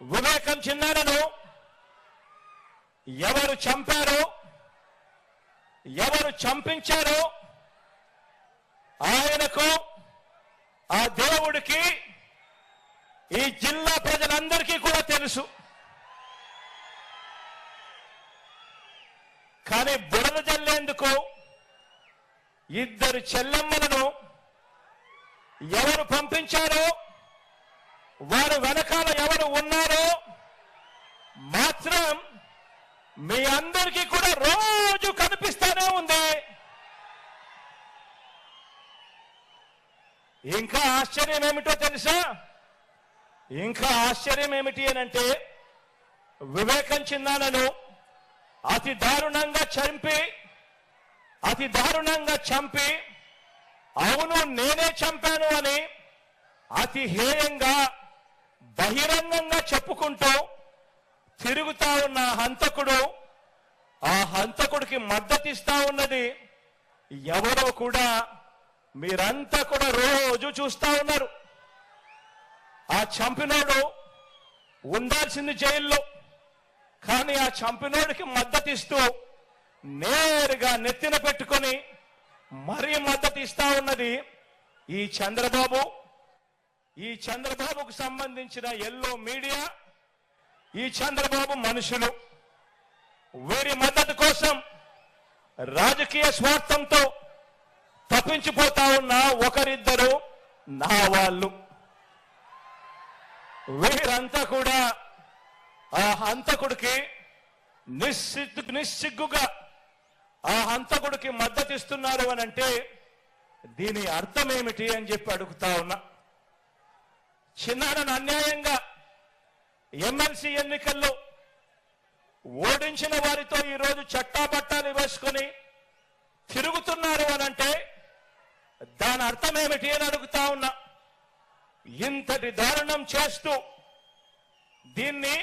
వివేకం చిన్నారను ఎవరు చంపారో, ఎవరు చంపించారో ఆయనకు, ఆ దేవుడికి, ఈ జిల్లా ప్రజలందరికీ కూడా తెలుసు. కానీ బురద జల్లేందుకు ఇద్దరు చెల్లెమ్మలను ఎవరు పంపించారో, వారు వెనకాల ఎవరు ఉన్నారో మాత్రం మీ అందరికీ కూడా రోజు కనిపిస్తానే ఉంది. ఇంకా ఆశ్చర్యం ఏమిటో తెలుసా? ఇంకా ఆశ్చర్యం ఏమిటి అనంటే, వివేకం చిన్నానను అతి దారుణంగా చంపి అవును నేనే చంపాను అని అతి హేయంగా బహిరంగంగా చెప్పుకుంటూ తిరుగుతా ఉన్న హంతకుడు, ఆ హంతకుడికి మద్దతిస్తా ఉన్నది ఎవరో కూడా మీరంతా కూడా రోజు చూస్తా ఉన్నారు. ఆ చంపినోడు ఉండాల్సింది జైల్లో, కానీ ఆ చంపినోడికి మద్దతిస్తూ నేరుగా నెత్తిన పెట్టుకొని మరీ మద్దతు ఇస్తా ఉన్నది ఈ చంద్రబాబు, ఈ చంద్రబాబుకు సంబంధించిన ఎల్లో మీడియా, ఈ చంద్రబాబు మనుషులు. వీరి మద్దతు కోసం రాజకీయ స్వార్థంతో తప్పించిపోతా ఉన్న ఒకరిద్దరు నా వాళ్ళు. వీరంతా కూడా ఆ హంతకుడికి నిస్సిగ్గుగా ఆ హంతకుడికి మద్దతిస్తున్నారు అని అంటే దీని అర్థం ఏమిటి అని చెప్పి అడుగుతా ఉన్నా. చిన్నారను అన్యాయంగా ఎమ్మెల్సీ ఎన్నికల్లో ఓడించిన వారితో ఈరోజు చట్టాపట్టాలు వేసుకొని తిరుగుతున్నారు అని అంటే దాని అర్థం ఏమిటి అని అడుగుతా ఉన్నా. ఇంతటి దారుణం చేస్తూ దీన్ని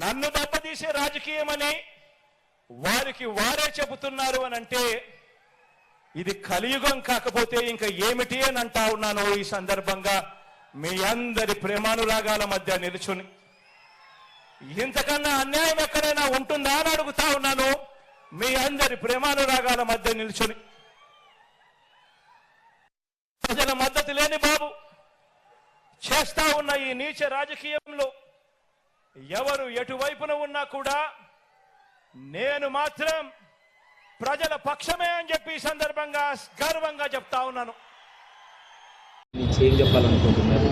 నన్ను దెబ్బతీసే రాజకీయమని వారికి వారే చెబుతున్నారు అని అంటే ఇది కలియుగం కాకపోతే ఇంకా ఏమిటి అని అంటా ఉన్నాను. ఈ సందర్భంగా మీ అందరి ప్రేమానురాగాల మధ్య నిలుచుని ఇంతకన్నా అన్యాయం ఎక్కడైనా ఉంటుందా అని అడుగుతా ఉన్నాను. మీ అందరి ప్రేమానురాగాల మధ్య నిలుచుని ప్రజల మద్దతు లేని బాబు చేస్తా ఉన్న ఈ నీచ రాజకీయంలో ఎవరు ఎటువైపున ఉన్నా కూడా నేను మాత్రం ప్రజల పక్షమే అని చెప్పి ఈ సందర్భంగా గర్వంగా చెప్తా ఉన్నాను. ఏం చెప్పాలనుకుంటున్నారు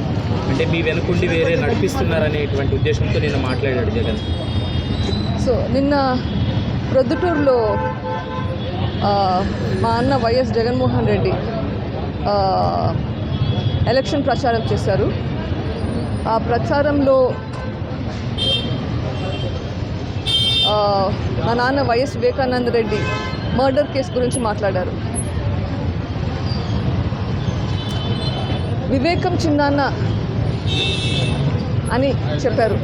అంటే మీ వెనుకుండి వేరే నడిపిస్తున్నారనేటువంటి ఉద్దేశంతో నిన్న మాట్లాడాడు జగన్. సో నిన్న ప్రొద్దుటూరులో మా అన్న వైఎస్ జగన్మోహన్ రెడ్డి ఎలక్షన్ ప్రచారం చేశారు. ఆ ప్రచారంలో మా నాన్న YS Vivekananda Reddy murder case గురించి మాట్లాడారు. వివేకం చిన్నాన్న అని చెప్పారు.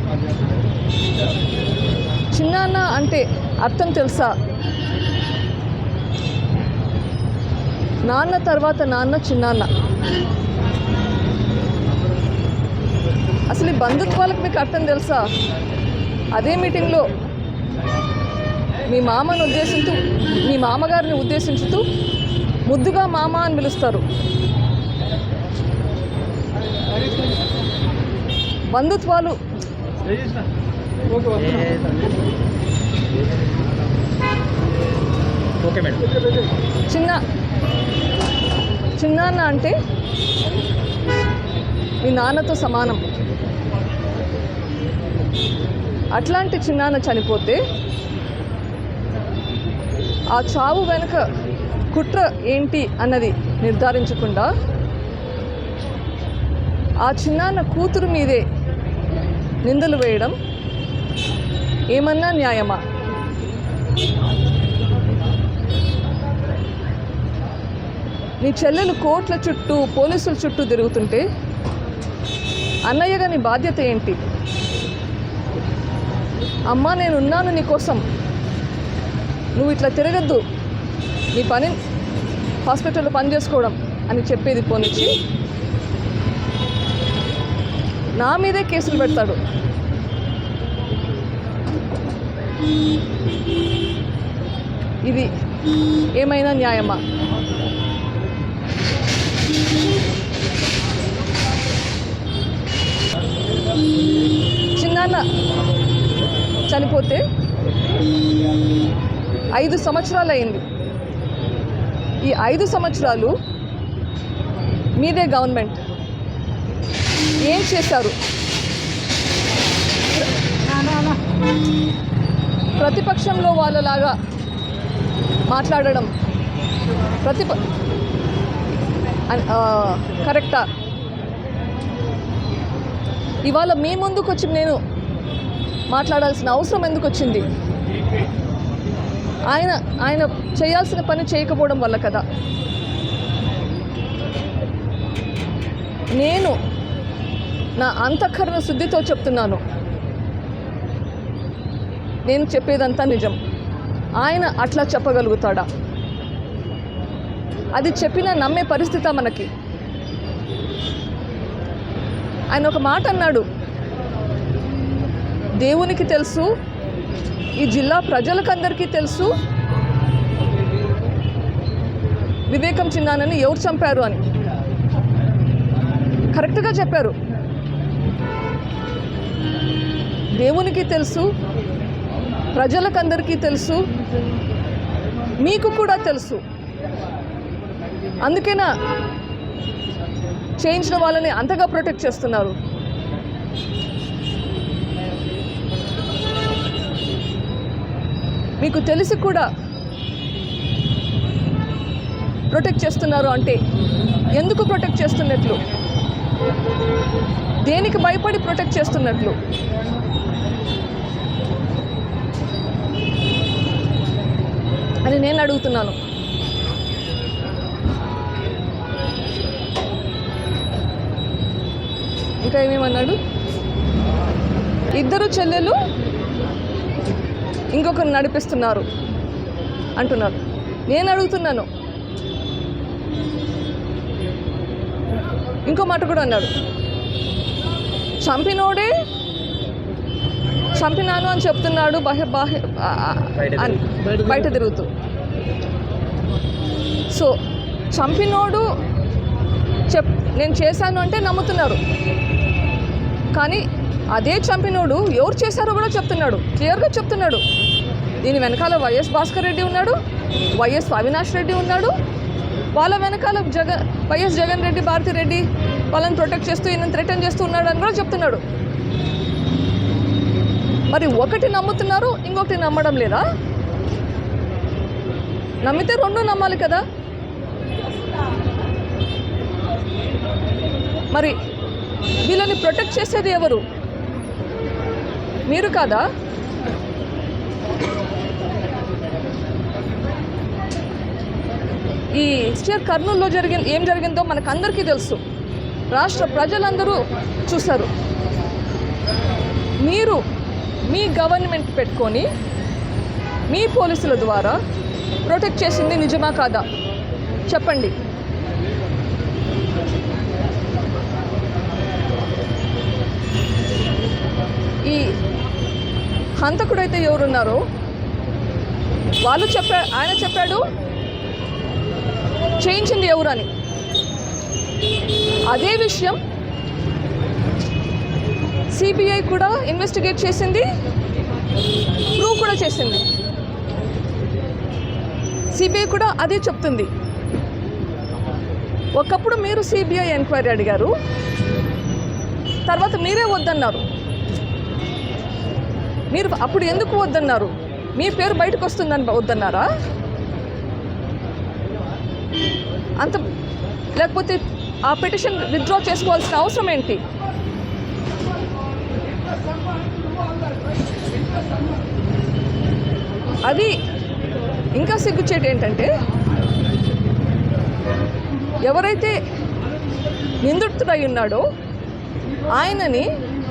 చిన్నాన్న అంటే అర్థం తెలుసా? నాన్న తర్వాత నాన్న చిన్నాన్న. అసలు ఈ బంధుత్వాలకు మీకు అర్థం తెలుసా? అదే మీటింగ్లో మీ మామను ఉద్దేశిస్తూ, మీ మామగారిని ఉద్దేశించుతూ ముద్దుగా మామ అని పిలుస్తారు. బంధుత్వాలు చిన్నాన్న అంటే మీ నాన్నతో సమానం. అట్లాంటి చిన్నాన్న చనిపోతే ఆ చావు వెనుక కుట్ర ఏంటి అన్నది నిర్ధారించకుండా ఆ చిన్నాన్న కూతురు మీదే నిందలు వేయడం ఏమన్నా న్యాయమా? నీ చెల్లెలు కోర్టుల చుట్టూ పోలీసుల చుట్టూ తిరుగుతుంటే అన్నయ్యగా నీ బాధ్యత ఏంటి? అమ్మా నేనున్నాను నీకోసం, నువ్వు ఇట్లా తిరగద్దు, నీ పని హాస్పిటల్లో పని చేసుకోవడం అని చెప్పేది పోనిచ్చి నా మీదే కేసులు పెడతాడు. ఇది ఏమైనా న్యాయమా? చిన్నాన్న చనిపోతే 5 సంవత్సరాలు అయింది. ఈ 5 సంవత్సరాలు మీదే గవర్నమెంట్ ఏం చేశారు? ప్రతిపక్షంలో వాళ్ళలాగా మాట్లాడడం కరెక్టా? ఇవాళ మీ ముందుకు వచ్చి నేను మాట్లాడాల్సిన అవసరం ఎందుకు వచ్చింది? ఆయన చేయాల్సిన పని చేయకపోవడం వల్ల కదా. నేను నా అంతఃకరణ శుద్ధితో చెప్తున్నాను, నేను చెప్పేదంతా నిజం. ఆయన అట్లా చెప్పగలుగుతాడా? అది చెప్పినా నమ్మే పరిస్థితి మనకి. ఆయన ఒక మాట అన్నాడు, దేవునికి తెలుసు, ఈ జిల్లా ప్రజలకందరికీ తెలుసు వివేకం చిన్నానని ఎవరు చంపారు అని. కరెక్ట్గా చెప్పారు. దేవునికి తెలుసు, ప్రజలకందరికీ తెలుసు, మీకు కూడా తెలుసు. అందుకేనా చేయించిన వాళ్ళని అంతగా ప్రొటెక్ట్ చేస్తున్నారు. మీకు తెలిసి కూడా ప్రొటెక్ట్ చేస్తున్నారు అంటే ఎందుకు ప్రొటెక్ట్ చేస్తున్నట్లు? దేనికి భయపడి ప్రొటెక్ట్ చేస్తున్నట్లు? అని నేను అడుగుతున్నాను. ఇంకా ఏమేమన్నాడు? 2 చెల్లెలు ఇంకొకరు నడిపిస్తున్నారు అంటున్నారు. నేను అడుగుతున్నాను, ఇంకో మాట కూడా అన్నాడు, చంపినోడే చంపినాను అని చెప్తున్నాడు బయట తిరుగుతూ. సో చంపినోడు నేను చేశాను అంటే నమ్ముతున్నారు, కానీ అదే చంపినోడు ఎవరు చేశారో కూడా చెప్తున్నాడు, క్లియర్గా చెప్తున్నాడు. దీని వెనకాల వైఎస్ భాస్కర్ రెడ్డి ఉన్నాడు, వైఎస్ అవినాష్ రెడ్డి ఉన్నాడు, వాళ్ళ వెనకాల వైఎస్ జగన్ రెడ్డి, భారతి రెడ్డి వాళ్ళని ప్రొటెక్ట్ చేస్తూ ఈయన థ్రెటన్ చేస్తూ ఉన్నాడు అని కూడా చెప్తున్నాడు. మరి ఒకటి నమ్ముతున్నారు, ఇంకొకటి నమ్మడం లేదా? నమ్మితే 2 నమ్మాలి కదా. మరి వీళ్ళని ప్రొటెక్ట్ చేసేది ఎవరు? మీరు కాదా? ఈ కర్నూలులో ఏం జరిగిందో మనకందరికీ తెలుసు, రాష్ట్ర ప్రజలందరూ చూశారు. మీరు మీ గవర్నమెంట్ పెట్టుకొని మీ పోలీసుల ద్వారా ప్రొటెక్ట్ చేసింది నిజమా కాదా చెప్పండి. ఈ హంతకుడైతే ఎవరున్నారో ఆయన చెప్పాడు చేయించింది ఎవరు అని. అదే విషయం సిబిఐ కూడా ఇన్వెస్టిగేట్ చేసింది, ప్రూవ్ కూడా చేసింది. సిబిఐ కూడా అదే చెప్తుంది. ఒకప్పుడు మీరు సిబిఐ ఎంక్వైరీ అడిగారు, తర్వాత మీరే వద్దన్నారు. మీరు అప్పుడు ఎందుకు వద్దన్నారు? మీ పేరు బయటకు వస్తుందని వద్దన్నారా? లేకపోతే ఆ పిటిషన్ విత్డ్రా చేసుకోవాల్సిన అవసరం ఏంటి? అది ఇంకా సిగ్గుచేటు ఏంటంటే, ఎవరైతే నిందితుడై ఉన్నాడో ఆయనని